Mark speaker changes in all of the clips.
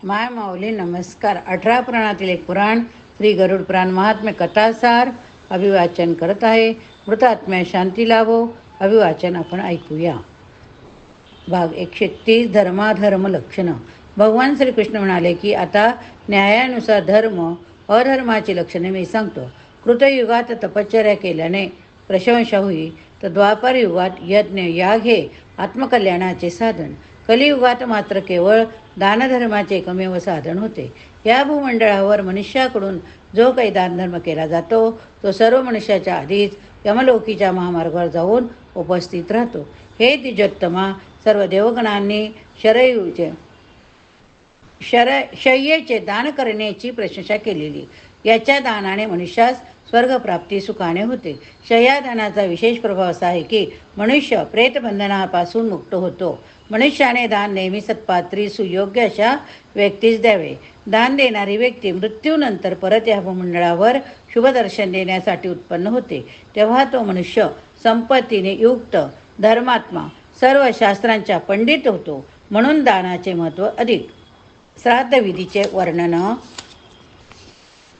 Speaker 1: माय माऊली नमस्कार. 18 पुराणातील एक पुराण श्री गरुड पुराण महात्म्य कथासार अभिवाचन करत आहे. मृतात्म्या शांती लाभो. अभिवाचन आपण ऐकूया. भाग 130. धर्माधर्म लक्षणं. भगवान श्रीकृष्ण म्हणाले की आता न्यायानुसार धर्म अधर्माची लक्षणे मी सांगतो. कृतयुगात तपश्चर्या केल्याने प्रशंसा होई, तर द्वापर युगात यज्ञ याग हे आत्मकल्याणाचे साधन, कलियुगात मात्र केवळ दानधर्माचे एकमेव साधन होते. या भूमंडळावर मनुष्याकडून जो काही दानधर्म केला जातो तो सर्व मनुष्याच्या आधीच यमलोकीच्या महामार्गावर जाऊन उपस्थित राहतो. हे द्विजोत्तमा, सर्व देवगणांनी शय्येचे दान करण्याची प्रशंसा केलेली. याच्या दानाने मनुष्यास स्वर्गप्राप्ती सुखाने होते. शय्यादानाचा विशेष प्रभाव असा आहे की मनुष्य प्रेतबंधनापासून मुक्त होतो. मनुष्याने दान नेहमी सत्पात्री सुयोग्य अशा व्यक्तीस द्यावे. दान देणारी व्यक्ती मृत्यूनंतर परत या भूमंडळावर शुभदर्शन देण्यासाठी उत्पन्न होते. तेव्हा तो मनुष्य संपत्तीने युक्त, धर्मात्मा, सर्व शास्त्रांचा पंडित होतो. म्हणून दानाचे महत्त्व अधिक. श्राद्धविधीचे वर्णन.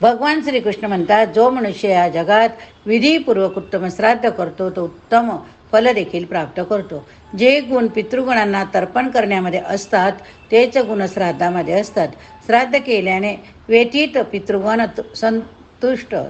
Speaker 1: भगवान श्रीकृष्ण म्हणतात, जो मनुष्य या जगात विधीपूर्वक उत्तम श्राद्ध करतो तो उत्तम फल देखील प्राप्त करतो. जे गुण पितृगुणांना तर्पण करण्यामध्ये असतात तेच गुण श्राद्धामध्ये असतात. श्राद्ध केल्याने व्यतीत पितृगण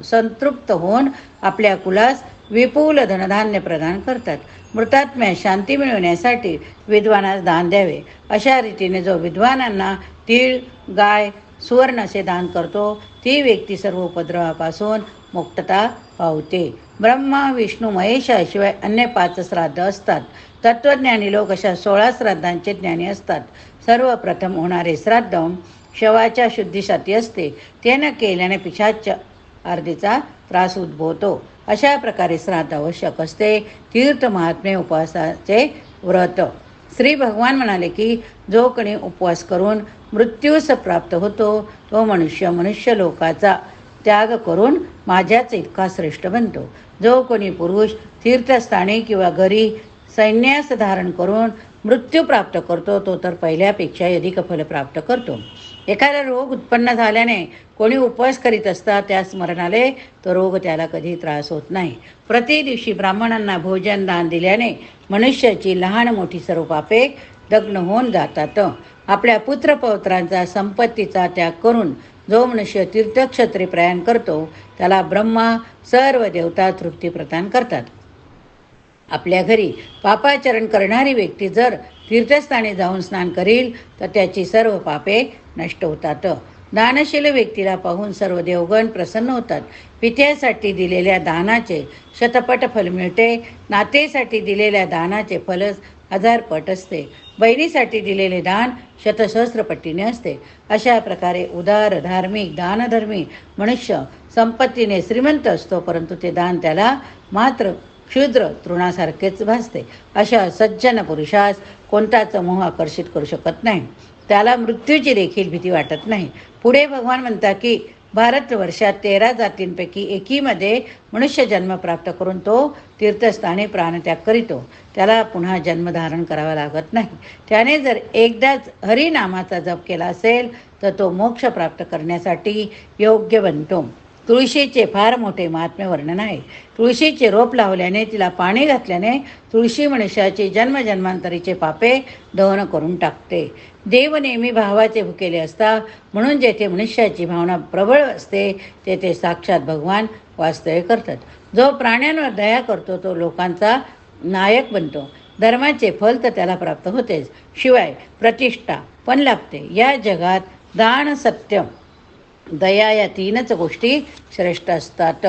Speaker 1: संतृप्त होऊन आपल्या कुलास विपुल धनधान्य प्रदान करतात. मृतात्म्या शांती मिळवण्यासाठी विद्वानास दान द्यावे. अशा रीतीने जो विद्वानांना तीळ, गाय, सुवर्ण असे दान करतो ती व्यक्ती सर्व उपद्रवापासून मुक्तता पावते. ब्रह्मा, विष्णू, महेशाशिवाय अन्य 5 श्राद्ध असतात. तत्वज्ञानी लोक अशा 16 श्राद्धांचे ज्ञानी असतात. सर्वप्रथम होणारे श्राद्ध शवाच्या शुद्धीसाठी असते. ते न केल्याने पिशाच आर्धीचा त्रास उद्भवतो. अशा प्रकारे श्राद्ध आवश्यक असते. तीर्थ महात्म्य उपवासाचे व्रत. श्री भगवान म्हणाले की जो कोणी उपवास करून मृत्यूस प्राप्त होतो तो मनुष्य लोकाचा त्याग करून माझ्याच इतका श्रेष्ठ बनतो. जो कोणी पुरुष तीर्थस्थानी किंवा घरी संन्यास धारण करून मृत्यू प्राप्त करतो तो तर पहिल्यापेक्षा अधिक फल प्राप्त करतो. एखादा रोग उत्पन्न झाल्याने कोणी उपवास करीत असता त्यास मरण आले तर रोग त्याला कधी त्रास होत नाही. प्रति दिवशी ब्राह्मणांना भोजन दान दिल्याने मनुष्याची लहान मोठी सर्व पापे दग्न होऊन जातात. आपल्या पुत्रपौत्रांचा संपत्तीचा त्याग करून जो मनुष्य तीर्थक्षेत्री प्रयाण करतो त्याला ब्रह्मा सर्व देवता तृप्ती प्रदान करतात. आपल्या घरी पापाचरण करणारी व्यक्ती जर तीर्थस्थानी जाऊन स्नान करील तर त्याची सर्व पापे नष्ट होतात. दानशील व्यक्तीला पाहून सर्व देवगण प्रसन्न होतात. पित्यासाठी दिलेल्या दानाचे शतपट फल मिळते. नातेसाठी दिलेल्या दानाचे फल 1000 पट असते. बहिणीसाठी दिलेले दान शतसहस्रपटीने असते. अशा प्रकारे उदार, धार्मिक, दानधर्मी मनुष्य संपत्तीने श्रीमंत असतो, परंतु ते दान त्याला मात्र क्षुद्र तृणासारखेच भासते. अशा सज्जन पुरुषास कोणताच मोह आकर्षित करू शकत नाही. त्याला मृत्यूची देखील भीती वाटत नाही. पुढे भगवान म्हणतात की भारतवर्षात 13 जातींपैकी एकीमध्ये मनुष्य जन्म प्राप्त करून तो तीर्थस्थानी प्राणत्याग करीतो. त्याला पुन्हा जन्मधारण करावा लागत नाही. त्याने जर एकदाच हरिनामाचा जप केला असेल तर तो मोक्ष प्राप्त करण्यासाठी योग्य बनतो. तुळशीचे फार मोठे महात्म्य वर्णन आहे. तुळशीचे रोप लावल्याने तिला पाणी घातल्याने तुळशी मनुष्याचे जन्मजन्मांतरीचे पापे दहन करून टाकते. देव नेहमी भावाचे भुकेले असता, म्हणून जेथे मनुष्याची भावना प्रबळ असते तेथे साक्षात भगवान वास्तव्य करतात. जो प्राण्यांवर दया करतो तो लोकांचा नायक बनतो. धर्माचे फल तर त्याला प्राप्त होतेच, शिवाय प्रतिष्ठा पण लाभते. या जगात दान, सत्य, दया या 3च गोष्टी श्रेष्ठ असतात.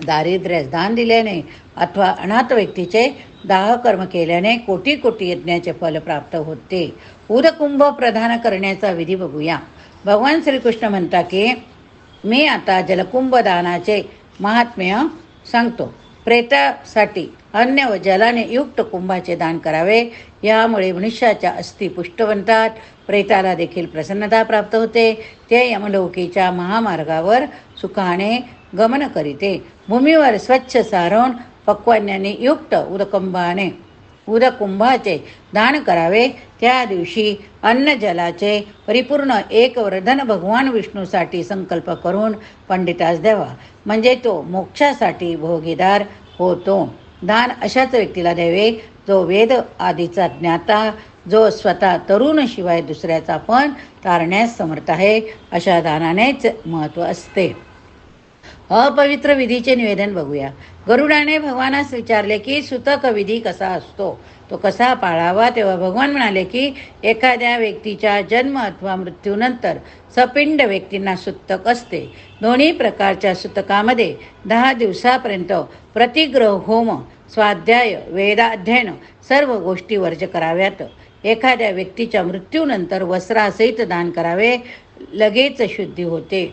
Speaker 1: दारिद्र्यास दान दिल्याने अथवा अनाथ व्यक्तीचे दाहकर्म केल्याने कोटी कोटी यज्ञाचे फल प्राप्त होते. उदकुंभ प्रदान करण्याचा विधी बघूया. भगवान श्रीकृष्ण म्हणतात की मी आता जलकुंभ दानाचे महात्म्य सांगतो. प्रेतासाठी अन्न व जलाने युक्त कुंभाचे दान करावे. यामुळे मनुष्याच्या अस्थी पुष्ट बनतात. प्रेताला देखील प्रसन्नता प्राप्त होते. ते यमलोकीच्या महामार्गावर सुखाने गमन करीते. भूमीवर स्वच्छ सारवून पक्वान्याने युक्त उदकुंभाने उदकुंभाचे दान करावे. त्या दिवशी अन्न जलाचे परिपूर्ण एक वर्धन भगवान विष्णूसाठी संकल्प करून पंडितास द्यावा, म्हणजे तो मोक्षासाठी भोगीदार होतो. दान अशाच व्यक्तीला द्यावे जो वेद आदीचा ज्ञाता, जो स्वतः तरुण शिवाय दुसऱ्याचा पण तारण्यास समर्थ आहे. अशा दानानेच महत्त्व असते. अपवित्र विधीचे निवेदन बघूया. गरुडाने भगवानास विचारले की सुतक विधी कसा असतो, तो कसा पाळावा. तेव्हा भगवान म्हणाले की एखाद्या व्यक्तीच्या जन्म अथवा मृत्यूनंतर सपिंड व्यक्तींना सुतक असते. दोन्ही प्रकारच्या सुतकामध्ये 10 दिवसापर्यंत प्रतिग्रह होम, स्वाध्याय, वेदाध्ययन सर्व गोष्टी वर्ज कराव्यात. एखाद्या व्यक्तीच्या मृत्यूनंतर वस्त्रासहित दान करावे, लगेच शुद्धी होते.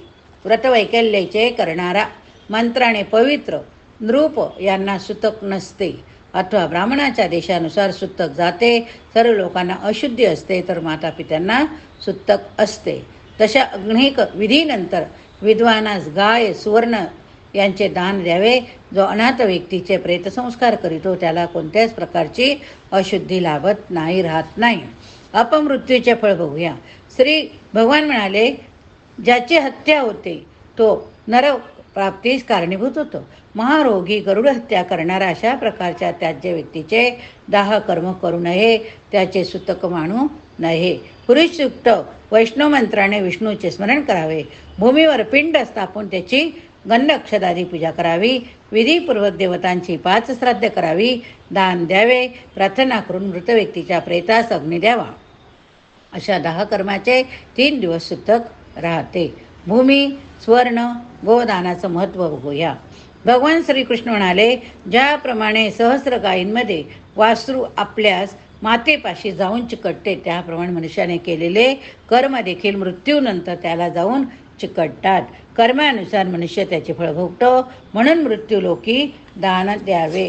Speaker 1: व्रतवैकल्याचे करणारा, मंत्राने पवित्र नृप यांना सुतक नसते, अथवा ब्राह्मणाच्या देशानुसार सुतक जाते. सर्व लोकांना अशुद्धी असते तर माता पित्यांना सुतक असते. तशा अग्निक विधीनंतर विद्वानास गाय, सुवर्ण यांचे दान द्यावे. जो अनाथ व्यक्तीचे प्रेतसंस्कार करीतो त्याला कोणत्याच प्रकारची अशुद्धी लाभत नाही, राहत नाही. अपमृत्यूचे फळ बघूया. श्री भगवान म्हणाले, ज्याची हत्या होते तो नरक प्राप्तीस कारणीभूत होतो. महारोगी, गरुड हत्या करणारा अशा प्रकारच्या त्याज्य व्यक्तीचे दाह कर्म करू नये, त्याचे सुतक मानू नये. पुरुषयुक्त वैष्णव मंत्राने विष्णूचे स्मरण करावे. भूमीवर पिंड स्थापून त्याची गंध अक्षदादी पूजा करावी. विधीपूर्वक देवतांची 5 श्राद्ध करावी. दान द्यावे. प्रार्थना करून मृत व्यक्तीच्या प्रेतास अग्नी द्यावा. अशा दाह कर्माचे 3 दिवस सुतक राहते. भूमी, स्वर्ण, गोदानाचं महत्त्व बघूया. भगवान श्रीकृष्ण म्हणाले, ज्याप्रमाणे सहस्र गायींमध्ये वासरू आपल्यास मातेपाशी जाऊन चिकटते, त्याप्रमाणे मनुष्याने केलेले कर्म देखील मृत्यूनंतर त्याला जाऊन चिकटतात. कर्मानुसार मनुष्य त्याचे फळ भोगतो. म्हणून मृत्यूलोकी दान द्यावे.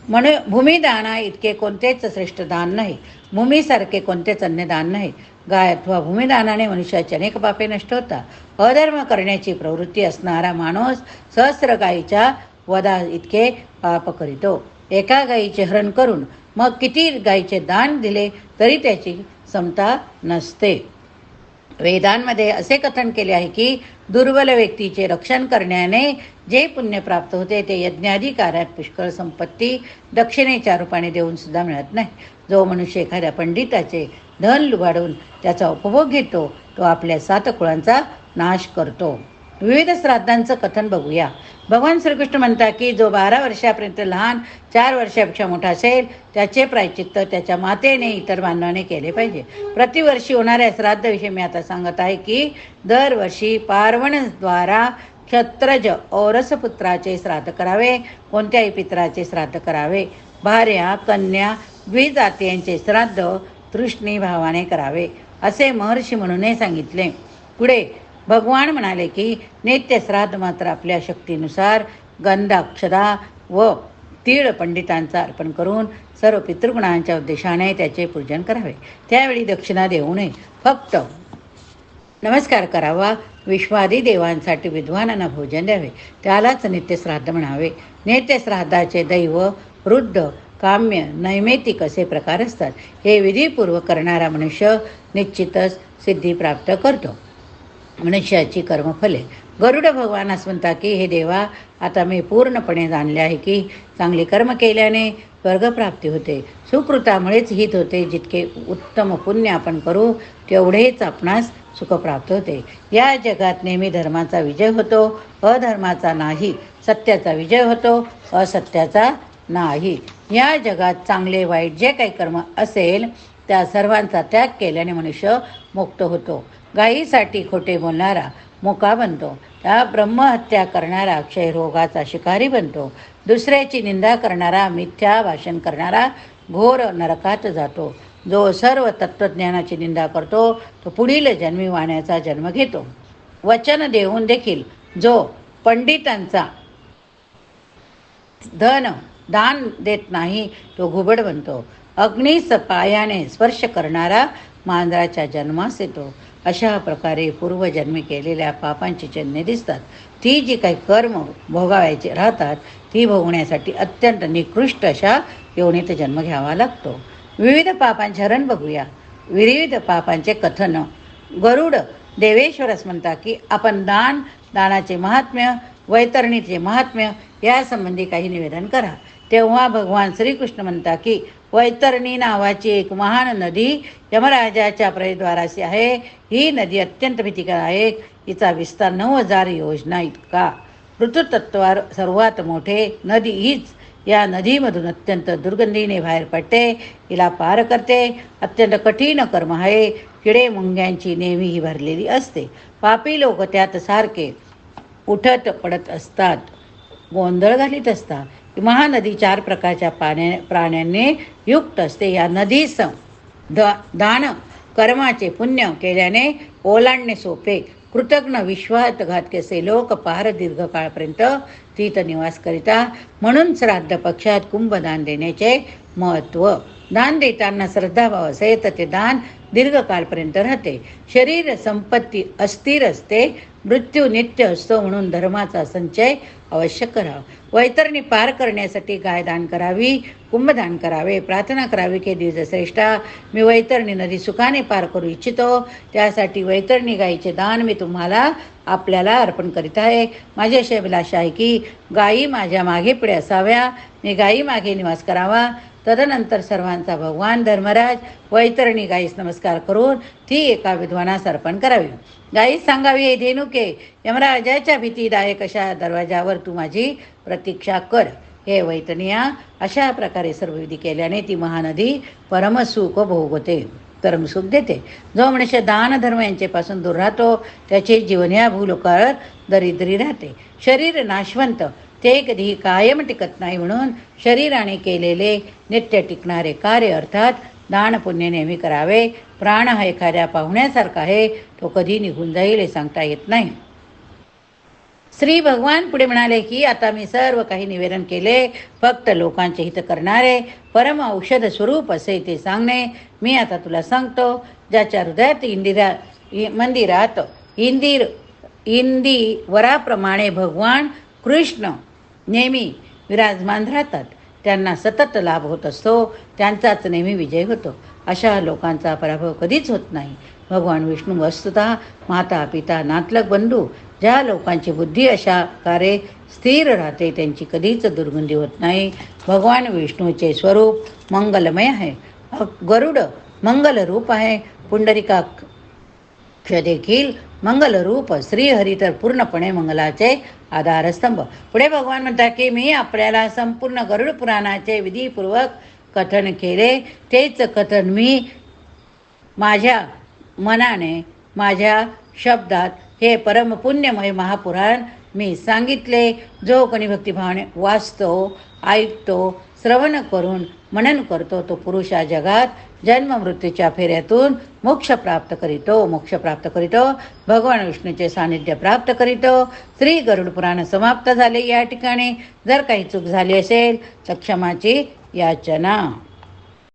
Speaker 1: म्हणून भूमिदाना इतके कोणतेच श्रेष्ठ दान नाही, भूमीसारखे कोणतेच अन्य दान नाही. गाय अथवा भूमिदानाने मनुष्याची अनेक पापे नष्ट होतात. अधर्म करण्याची प्रवृत्ती असणारा माणूस सहस्र गायीच्या वधा इतके पाप करीतो. एका गायीचे हरण करून मग किती गायीचे दान दिले तरी त्याची समता नसते. वेदांमध्ये असे कथन केले आहे की दुर्बल व्यक्तीचे रक्षण करण्याने जे पुण्य प्राप्त होते ते यज्ञादी कार्यात पुष्कळ संपत्ती दक्षिणेच्या रूपाने देऊन सुद्धा मिळत नाही. जो मनुष्य एखाद्या पंडिताचे धन लुबाडून त्याचा उपभोग घेतो तो आपल्या 7 कुळांचा नाश करतो. विविध श्राद्धांचं कथन बघूया. भगवान श्रीकृष्ण म्हणतात की जो 12 वर्षापर्यंत लहान, 4 वर्षापेक्षा मोठा असेल त्याचे प्रायचित्त त्याच्या मातेने, इतर बांधवाने केले पाहिजे. प्रतिवर्षी होणाऱ्या श्राद्धविषयी मी आता सांगत आहे की दरवर्षी पार्वणद्वारा क्षत्रज औरसपुत्राचे श्राद्ध करावे. कोणत्याही पित्राचे श्राद्ध करावे. भार्या, कन्या, द्विजातीयांचे श्राद्ध तृष्णी भावाने करावे असे महर्षी म्हणून सांगितले. पुढे भगवान म्हणाले की नित्य श्राद्ध मात्र आपल्या शक्तीनुसार गंध, अक्षदा व तीळ पंडितांचा अर्पण करून सर्व पितृगुणांच्या उद्देशाने त्याचे पूजन करावे. त्यावेळी दक्षिणा देऊ नये, फक्त नमस्कार करावा. विश्वादी देवांसाठी विद्वानांना भोजन द्यावे, त्यालाच नित्यश्राद्ध म्हणावे. नित्यश्राद्धाचे दैव, वृद्ध, काम्य, नैमित्तिक असे प्रकार असतात. हे विधीपूर्वक करणारा मनुष्य निश्चितच सिद्धी प्राप्त करतो. मनुष्याची कर्मफले. गरुड भगवानास म्हणतात की हे देवा, आता मी पूर्णपणे जाणले आहे की चांगले कर्म केल्याने स्वर्गप्राप्ती होते. सुकृतामुळेच हित होते. जितके उत्तम पुण्य आपण करू तेवढेच आपणास सुख प्राप्त होते. या जगात नेहमी धर्माचा विजय होतो, अधर्माचा नाही. सत्याचा विजय होतो, असत्याचा नाही. या जगात चांगले वाईट जे काही कर्म असेल त्या सर्वांचा त्याग केल्याने मनुष्य मुक्त होतो. गायीसाठी खोटे बोलणारा मुका बनतो. त्या ब्रह्महत्या करणारा क्षयरोगाचा शिकारी बनतो. दुसऱ्याची निंदा करणारा, मिथ्या भाषण करणारा घोर नरकात जातो. जो सर्व तत्त्वज्ञानाची निंदा करतो तो पुढील जन्मी वाण्याचा जन्म घेतो. वचन देऊन देखील जो पंडितांचा धन दान देत नाही तो घुबड बनतो. अग्नीस पायाने स्पर्श करणारा मांजराच्या जन्मास येतो. अशा प्रकारे पूर्वजन्मी केलेल्या पापांची चिन्हे दिसतात. ती जी काही कर्म भोगावायची राहतात ती भोगण्यासाठी अत्यंत निकृष्ट अशा योनीत जन्म घ्यावा लागतो. विविध पापांचे हरण बघूया. विविध पापांचे कथन. गरुड देवेश्वरस म्हणतात की आपण दानाचे महात्म्य, वैतरणीचे महात्म्य यासंबंधी काही निवेदन करा. तेव्हा भगवान श्रीकृष्ण म्हणतात की वैतरणी नावाची एक महान नदी यमराजाच्या प्रवेशद्वाराशी आहे. ही नदी अत्यंत भीतिकर आहे. हिचा विस्तार 9,000 योजना इतका. ऋतुतत्वावर सर्वात मोठे नदी हीच. या नदीमधून अत्यंत दुर्गंधीने बाहेर पडते. हिला पार करते अत्यंत कठीण कर्म आहे. किडे मुंग्यांची नेहमी ही भरलेली असते. पापी लोक त्यात सारखे उठत पडत असतात, गोंधळ घालीत असतात. महानदी 4 प्रकारच्या प्राण्यांनी युक्त असते. या नदीस दान कर्माचे पुण्य केल्याने ओलांडणे सोपे. कृतज्ञ विश्वासघातक असे लोक पार दीर्घकाळपर्यंत तीत निवास करिता. म्हणून श्राद्ध पक्षात कुंभदान देण्याचे महत्त्व. दान देताना श्रद्धाभाव असेल तर ते दान दीर्घकाळपर्यंत राहते. शरीर संपत्ती अस्थिर असते. मृत्यू नित्य असतो. म्हणून धर्माचा संचय अवश्य करावा. वैतरणी पार करण्यासाठी गाय दान करावी, कुंभदान करावे. प्रार्थना करावी की द्विजश्रेष्ठा, मी वैतरणी नदी सुखाने पार करू इच्छितो. त्यासाठी वैतरणी गायीचे दान मी तुम्हाला आपल्याला अर्पण करीत आहे. माझी अशी अभिलाषा आहे की गायी माझ्या मागे पुढे असाव्या. मी गायी मागे निवास करावा. तदनंतर सर्वांचा भगवान धर्मराज वैतरणी गायीस नमस्कार करून ती एका विद्वानास अर्पण करावी. गायीस सांगावी, हे धेनुके, यमराजाच्या भीतीदायक अशा दरवाजावर तू माझी प्रतीक्षा कर. हे वैतरणीया, अशा प्रकारे सर्व विधी केल्याने ती महानदी परमसुख भोगते, कर्मसुख देते. जो मनुष्य दान धर्म यांच्यापासून दूर राहतो त्याचे जीवन या भूलोकावर दरिद्री राहते. शरीर नाशवंत, ते कधीही कायम टिकत नाही. म्हणून शरीराने केलेले नित्य टिकणारे कार्य अर्थात दान पुण्य नेहमी करावे. प्राण हा एखाद्या पाहुण्यासारखा आहे. तो कधी निघून जाईल हे सांगता येत नाही. श्री भगवान पुढे म्हणाले की आता मी सर्व काही निवेदन केले. फक्त लोकांचे हित करणारे परम औषध स्वरूप असे ते सांगणे मी आता तुला सांगतो. ज्याच्या हृदयात मंदिरात वराप्रमाणे भगवान कृष्ण नेहमी विराजमान राहतात, त्यांना सतत लाभ होत असतो. त्यांचाच नेहमी विजय होतो. अशा लोकांचा पराभव कधीच होत नाही. भगवान विष्णू वस्तुतः माता पिता नातलग बंधू, ज्या लोकांची बुद्धी अशा कार्ये स्थिर राहते त्यांची कधीच दुर्गंधी होत नाही. भगवान विष्णूचे स्वरूप मंगलमय आहे. गरुड मंगल रूप आहे. पुंडरीकाक्ष देखील मंगल रूप. श्रीहरी तर पूर्णपणे मंगलाचे आधारस्तंभ. पुढे भगवान म्हणतात की मी आपल्याला संपूर्ण गरुड पुराणाचे विधीपूर्वक कथन केले. तेच कथन मी माझ्या मनाने माझ्या शब्दात हे परम पुण्यमय महापुराण मी सांगितले. जो कोणी भक्तिभावाने वाचतो, ऐकतो, श्रवण करून मनन करतो तो पुरुष या जगात जन्म मृत्यूच्या फेऱ्यातून मोक्ष प्राप्त करीतो. भगवान विष्णूचे सानिध्य प्राप्त करीतो. श्री गरुड पुराण समाप्त झाले. या ठिकाणी जर काही चूक झाली असेल तर क्षमाची याचना.